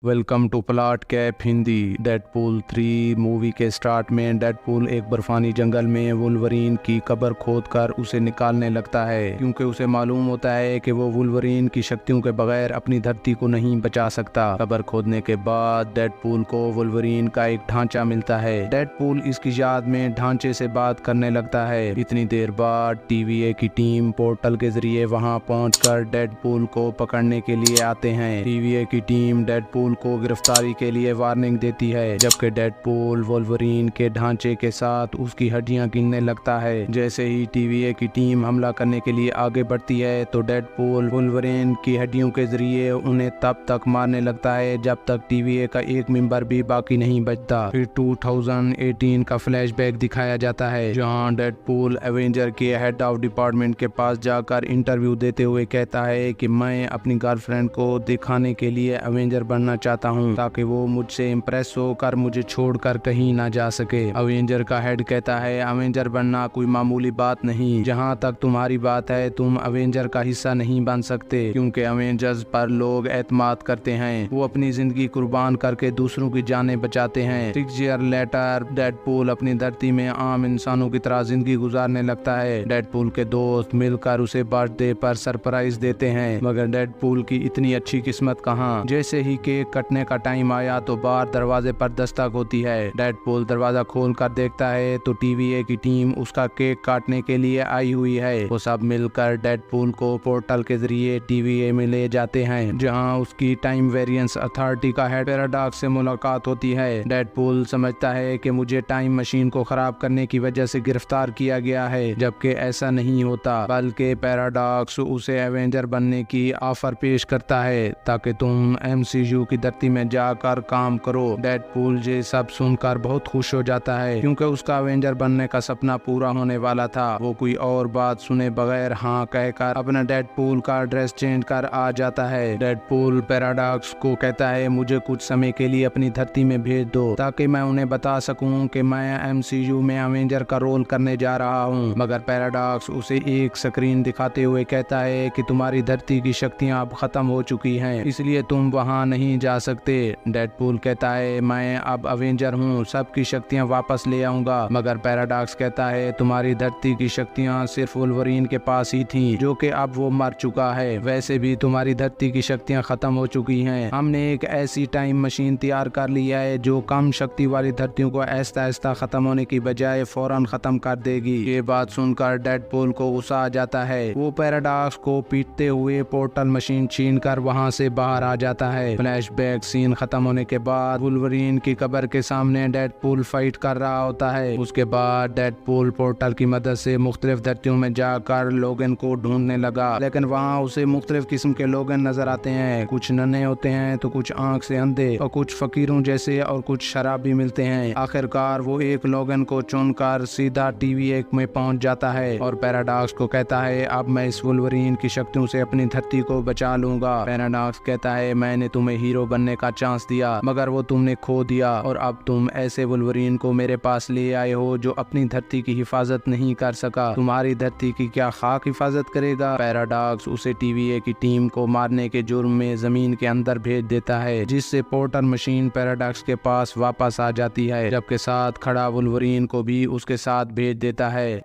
Welcome to plot cap Hindi. Deadpool 3 movie के start में Deadpool एक बर्फानी जंगल में वुल्वरीन की कब्र खोदकर उसे निकालने लगता है, क्योंकि उसे मालूम होता है कि वो वुल्वरीन की शक्तियों के बगैर अपनी धरती को नहीं बचा सकता। कब्र खोदने के बाद डेडपूल को वुल्वरीन का एक ढांचा मिलता है। डेडपूल इसकी याद में ढांचे से बात करने लगता है। इतनी देर बाद TVA की टीम पोर्टल के जरिए वहां पहुंचकर डेडपूल को पकड़ने के लिए आते हैं। TVA की टीम डेडपूल को गिरफ्तारी के लिए वार्निंग देती है, जबकि डेडपूल वुल्वरीन के ढांचे के साथ उसकी हड्डियां गिनने लगता है। जैसे ही TVA की टीम हमला करने के लिए आगे बढ़ती है तो डेडपूल वुल्वरीन की हड्डियों के जरिए उन्हें तब तक मारने लगता है जब तक TVA का एक मेंबर भी बाकी नहीं बचता। फिर 2018 का फ्लैशबैक दिखाया जाता है, जहां डेडपूल एवेंजर के हेड ऑफ डिपार्टमेंट के पास जाकर इंटरव्यू देते हुए कहता है कि मैं अपनी गर्लफ्रेंड को दिखाने के लिए एवेंजर बनना चाहता हूं, ताकि वो मुझसे इम्प्रेस होकर मुझे छोड़कर कहीं ना जा सके। अवेंजर का हेड कहता है अवेंजर बनना कोई मामूली बात नहीं। जहां तक तुम्हारी बात है, तुम अवेंजर का हिस्सा नहीं बन सकते, क्योंकि अवेंजर्स पर लोग एतमाद करते हैं। वो अपनी जिंदगी कुर्बान करके दूसरों की जानें बचाते हैं। 6 ईयर लेटर डेडपूल अपनी धरती में आम इंसानों की तरह जिंदगी गुजारने लगता है। डेडपूल के दोस्त मिलकर उसे बर्थडे पर सरप्राइज देते हैं, मगर डेडपूल की इतनी अच्छी किस्मत कहाँ। जैसे ही केक कटने का टाइम आया तो बाहर दरवाजे पर दस्तक होती है। डेडपूल दरवाजा खोल कर देखता है तो TVA की टीम उसका केक काटने के लिए आई हुई है। वो सब मिलकर डेडपूल को पोर्टल के जरिए TVA में ले जाते हैं, जहां उसकी टाइम वेरिएंस अथॉरिटी का हेड पैराडॉक्स से मुलाकात होती है। डेडपूल समझता है कि मुझे टाइम मशीन को खराब करने की वजह से गिरफ्तार किया गया है, जबकि ऐसा नहीं होता, बल्कि पैराडॉक्स उसे एवेंजर बनने की ऑफर पेश करता है ताकि तुम MCU की धरती में जाकर काम करो। डेडपूल ये सब सुनकर बहुत खुश हो जाता है, क्योंकि उसका एवेंजर बनने का सपना पूरा होने वाला था। वो कोई और बात सुने बगैर हाँ कहकर अपना डेडपूल का ड्रेस चेंज कर आ जाता है। डेडपूल पैराडॉक्स को कहता है मुझे कुछ समय के लिए अपनी धरती में भेज दो, ताकि मैं उन्हें बता सकूं कि मैं MCU में एवेंजर का रोल करने जा रहा हूं। मगर पैराडॉक्स उसे एक स्क्रीन दिखाते हुए कहता है कि तुम्हारी धरती की शक्तियां अब खत्म हो चुकी हैं, इसलिए तुम वहां नहीं जा सकते। डेडपूल कहता है मैं अब अवेंजर हूँ, सबकी शक्तियाँ वापस ले आऊंगा। मगर पैराडॉक्स कहता है तुम्हारी धरती की शक्तियाँ सिर्फ वुल्वरीन के पास ही थी, जो कि अब वो मर चुका है। वैसे भी तुम्हारी धरती की शक्तियाँ खत्म हो चुकी हैं। हमने एक ऐसी टाइम मशीन तैयार कर लिया है जो कम शक्ति वाली धरतियों को आहिस्ता आहिस्ता खत्म होने की बजाय फौरन खत्म कर देगी। ये बात सुनकर डेडपूल को गुस्सा आ जाता है। वो पैराडॉक्स को पीटते हुए पोर्टल मशीन छीन कर वहाँ से बाहर आ जाता है। फ्लैशबैक सीन खत्म होने के बाद वुल्वरीन की कब्र के सामने डेडपूल फाइट कर रहा होता है। उसके बाद डेडपूल पोर्टल की मदद से मुख्तलिफ धरतियों में जाकर लोगन को ढूंढने लगा, लेकिन वहाँ उसे मुख्तलिफ किस्म के लोगन नजर आते हैं। कुछ नन्हे होते हैं तो कुछ आंख से अंधे और कुछ फकीरों जैसे और कुछ शराबी मिलते हैं। आखिरकार वो एक लोगन को चुनकर सीधा TVA में पहुंच जाता है और पैराडॉक्स को कहता है अब मैं इस वुल्वरीन की शक्तियों से अपनी धरती को बचा लूंगा। पैराडॉक्स कहता है मैंने तुम्हें हीरो बनने का चांस दिया, मगर वो तुमने खो दिया, और अब तुम ऐसे वुल्वरीन को मेरे पास ले आए हो जो अपनी धरती की हिफाजत नहीं कर सका। तुम्हारी धरती की क्या खाक हिफाजत करेगा। पैराडॉक्स उसे TVA की टीम को मारने के जुर्म में जमीन के अंदर भेज देता है, जिससे पोर्टल मशीन पैराडॉक्स के पास वापस आ जाती है, जबकि साथ खड़ा वुल्वरीन को भी उसके साथ भेज देता है।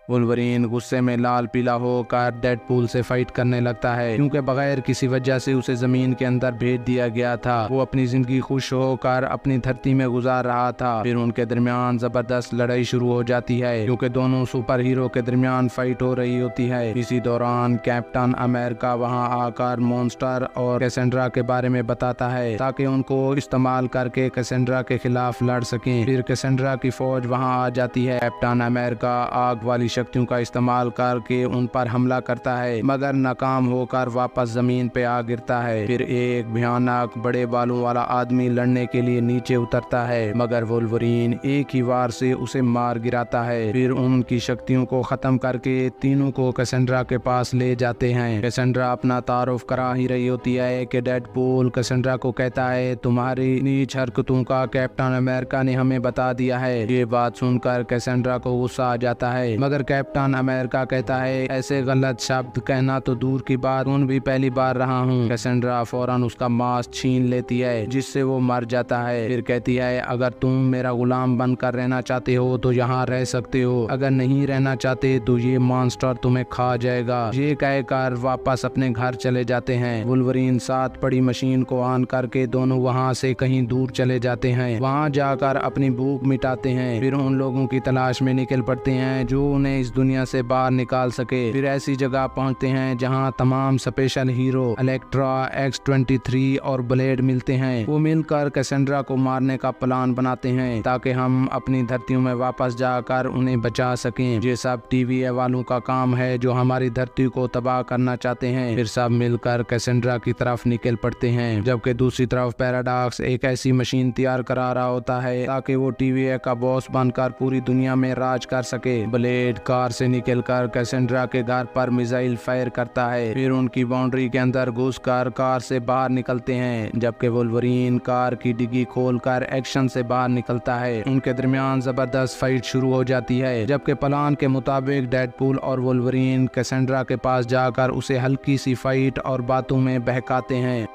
वुल्वरीन गुस्से में लाल पीला होकर डेडपूल से फाइट करने लगता है, क्योंकि बगैर किसी वजह से उसे जमीन के अंदर भेज दिया गया था। वो अपनी जिंदगी खुश होकर अपनी धरती में गुजार रहा था। फिर उनके दरमियान जबरदस्त लड़ाई शुरू हो जाती है, क्योंकि दोनों सुपर हीरो के दरमियान फाइट हो रही होती है। इसी दौरान कैप्टन अमेरिका वहां आकर मॉन्स्टर और कैसेंड्रा के बारे में बताता है, ताकि उनको इस्तेमाल करके कैसेंड्रा के खिलाफ लड़ सकें। फिर कैसेंड्रा की फौज वहां आ जाती है। कैप्टन अमेरिका आग वाली शक्तियों का इस्तेमाल करके उन पर हमला करता है, मगर नाकाम होकर वापस जमीन पे आ गिरता है। फिर एक भयानक बड़े बालों वाला आदमी लड़ने के लिए नीचे उतरता है, मगर वुल्वरीन एक ही वार से उसे मार गिराता है। फिर उनकी शक्तियों को खत्म करके तीनों को कैसेंड्रा के पास ले जाते हैं। कैसेंड्रा अपना तारुफ करा ही रही होती है कि डेडपूल कैसेंड्रा को कहता है तुम्हारी नीच हरकतों का कैप्टन अमेरिका ने हमें बता दिया है। ये बात सुनकर कैसेंड्रा को गुस्सा आ जाता है, मगर पर कैप्टन अमेरिका कहता है, ऐसे गलत शब्द कहना तो दूर की बात, उन भी पहली बार रहा हूँ। कैसेंड्रा फौरन उसका मास्क छीन लेती है जिससे वो मर जाता है। फिर कहती है, अगर तुम मेरा गुलाम बनकर रहना चाहते हो तो यहाँ रह सकते हो, अगर नहीं रहना चाहते तो ये मॉन्स्टर तुम्हें खा जाएगा। ये कहकर वापस अपने घर चले जाते हैं। वुल्वरीन साथ पड़ी मशीन को ऑन करके दोनों वहाँ से कहीं दूर चले जाते हैं। वहाँ जाकर अपनी भूख मिटाते हैं। फिर उन लोगों की तलाश में निकल पड़ते हैं जो उन्हें इस दुनिया से बाहर निकाल सके। फिर ऐसी जगह पहुँचते हैं जहाँ तमाम स्पेशल हीरो इलेक्ट्रा, X-23 और ब्लेड मिलते हैं। वो मिलकर कैसेंड्रा को मारने का प्लान बनाते हैं ताकि हम अपनी धरतियों में वापस जाकर उन्हें बचा सकें। ये सब TVA वालों का काम है जो हमारी धरती को तबाह करना चाहते हैं। फिर सब मिलकर कैसेंड्रा की तरफ निकल पड़ते हैं, जबकि दूसरी तरफ पैराडॉक्स एक ऐसी मशीन तैयार करा रहा होता है ताकि वो TVA का बॉस बनकर पूरी दुनिया में राज कर सके। ब्लेड कार से निकलकर कैसेंड्रा के घर पर मिसाइल फायर करता है। फिर उनकी बाउंड्री के अंदर घुसकर कार से बाहर निकलते हैं, जबकि वुल्वरीन कार की डिग्गी खोलकर एक्शन से बाहर निकलता है। उनके दरमियान जबरदस्त फाइट शुरू हो जाती है, जबकि प्लान के मुताबिक डेडपूल और वुल्वरीन कैसेंड्रा के पास जाकर उसे हल्की सी फाइट और बातों में बहकाते हैं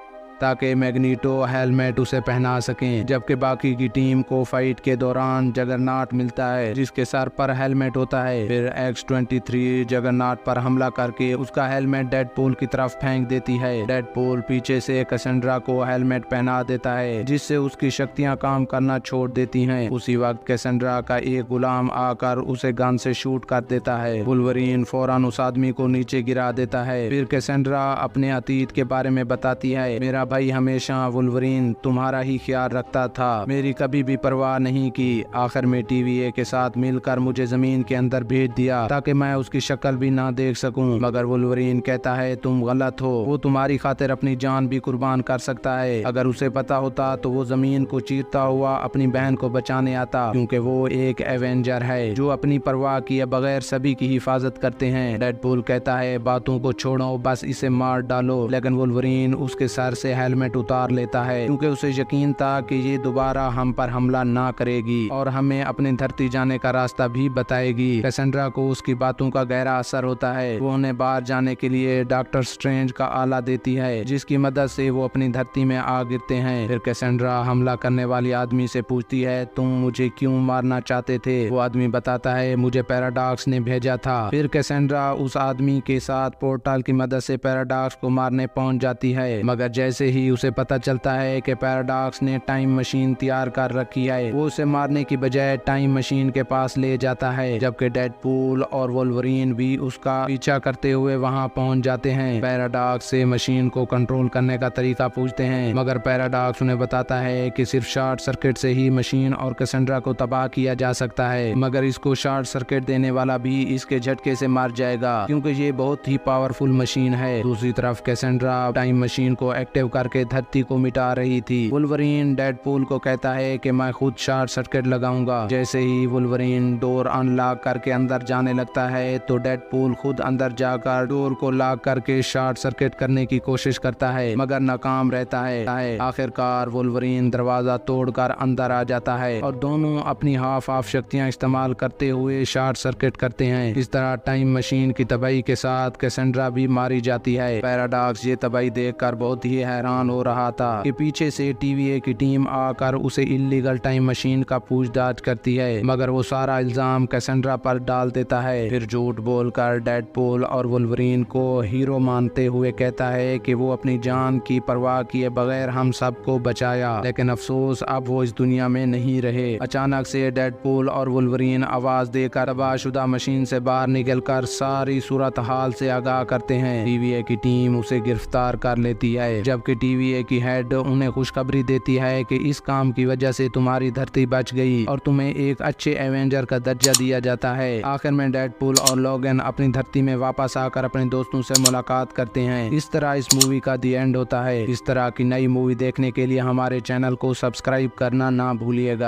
ताकि मैग्नीटो हेलमेट उसे पहना सकें, जबकि बाकी की टीम को फाइट के दौरान जगरनॉट मिलता है जिसके सर पर हेलमेट होता है। फिर X-23 जगरनॉट पर हमला करके उसका हेलमेट डेडपूल की तरफ फेंक देती है। डेडपूल पीछे से कैसेंड्रा को हेलमेट पहना देता है जिससे उसकी शक्तियां काम करना छोड़ देती हैं। उसी वक्त कैसेंड्रा का एक गुलाम आकर उसे गन से शूट कर देता है। वुल्वरीन फौरन उस आदमी को नीचे गिरा देता है। फिर कैसेंड्रा अपने अतीत के बारे में बताती है, मेरा भाई हमेशा वुल्वरीन तुम्हारा ही ख्याल रखता था, मेरी कभी भी परवाह नहीं की। आखिर में TVA के साथ मिलकर मुझे जमीन के अंदर भेज दिया ताकि मैं उसकी शक्ल भी ना देख सकूं। मगर वुल्वरीन कहता है, तुम गलत हो, वो तुम्हारी खातिर अपनी जान भी कुर्बान कर सकता है। अगर उसे पता होता तो वो जमीन को चीरता हुआ अपनी बहन को बचाने आता, क्योंकि वो एक एवेंजर है जो अपनी परवाह किए बगैर सभी की हिफाजत करते हैं। डेडपूल कहता है, बातों को छोड़ो, बस इसे मार डालो। लेकिन वुल्वरीन उसके सर से हेलमेट उतार लेता है क्योंकि उसे यकीन था कि ये दोबारा हम पर हमला ना करेगी और हमें अपनी धरती जाने का रास्ता भी बताएगी। कैसेंड्रा को उसकी बातों का गहरा असर होता है। वो उन्हें बाहर जाने के लिए डॉक्टर स्ट्रेंज का आला देती है जिसकी मदद से वो अपनी धरती में आ गिरते हैं। फिर कैसेंड्रा हमला करने वाली आदमी से पूछती है, तुम मुझे क्यों मारना चाहते थे? वो आदमी बताता है, मुझे पैराडॉक्स ने भेजा था। फिर कैसेंड्रा उस आदमी के साथ पोर्टल की मदद से पैराडॉक्स को मारने पहुंच जाती है, मगर जैसे ही उसे पता चलता है कि पैराडॉक्स ने टाइम मशीन तैयार कर रखी है, वो उसे मारने की बजाय टाइम मशीन के पास ले जाता है, जबकि डेडपूल और वुल्वरीन भी उसका पीछा करते हुए वहां पहुंच जाते हैं। पैराडॉक्स से मशीन को कंट्रोल करने का तरीका पूछते हैं, मगर पैराडॉक्स उन्हें बताता है कि सिर्फ शॉर्ट सर्किट से ही मशीन और कैसेंड्रा को तबाह किया जा सकता है, मगर इसको शॉर्ट सर्किट देने वाला भी इसके झटके से मार जाएगा क्योंकि ये बहुत ही पावरफुल मशीन है। दूसरी तरफ कैसेंड्रा टाइम मशीन को एक्टिव करके धरती को मिटा रही थी। वुल्वरीन डेडपूल को कहता है कि मैं खुद शॉर्ट सर्किट लगाऊंगा। जैसे ही वुल्वरीन डोर अनलॉक करके अंदर जाने लगता है तो डेडपूल खुद अंदर जाकर डोर को लॉक करके शॉर्ट सर्किट करने की कोशिश करता है, मगर नाकाम रहता है। आखिरकार वुल्वरीन दरवाजा तोड़कर अंदर आ जाता है और दोनों अपनी हाफ शक्तियां इस्तेमाल करते हुए शॉर्ट सर्किट करते हैं। इस तरह टाइम मशीन की तबाही के साथ कैसेंड्रा भी मारी जाती है। पैराडॉक्स ये तबाही देखकर बहुत ही हैरान हो रहा था कि पीछे से TVA की टीम आकर उसे इल्लीगल टाइम मशीन का पूछताछ करती है, मगर वो सारा इल्जाम कैसेंड्रा पर डाल देता है। फिर झूठ बोलकर डेडपूल और वुल्वरीन को हीरो मानते हुए कहता है कि वो अपनी जान की परवाह किए बगैर हम सबको बचाया, लेकिन अफसोस अब वो इस दुनिया में नहीं रहे। अचानक से डेडपूल और वुल्वरीन आवाज देकर तबाहशुदा मशीन से बाहर निकलकर सारी सूरत हाल से आगाह करते हैं। TVA की टीम उसे गिरफ्तार कर लेती है, जबकि TVA की हेड उन्हें खुशखबरी देती है कि इस काम की वजह से तुम्हारी धरती बच गई और तुम्हें एक अच्छे एवेंजर का दर्जा दिया जाता है। आखिर में डेडपूल और लोगन अपनी धरती में वापस आकर अपने दोस्तों से मुलाकात करते हैं। इस तरह इस मूवी का दी एंड होता है। इस तरह की नई मूवी देखने के लिए हमारे चैनल को सब्सक्राइब करना ना भूलिएगा।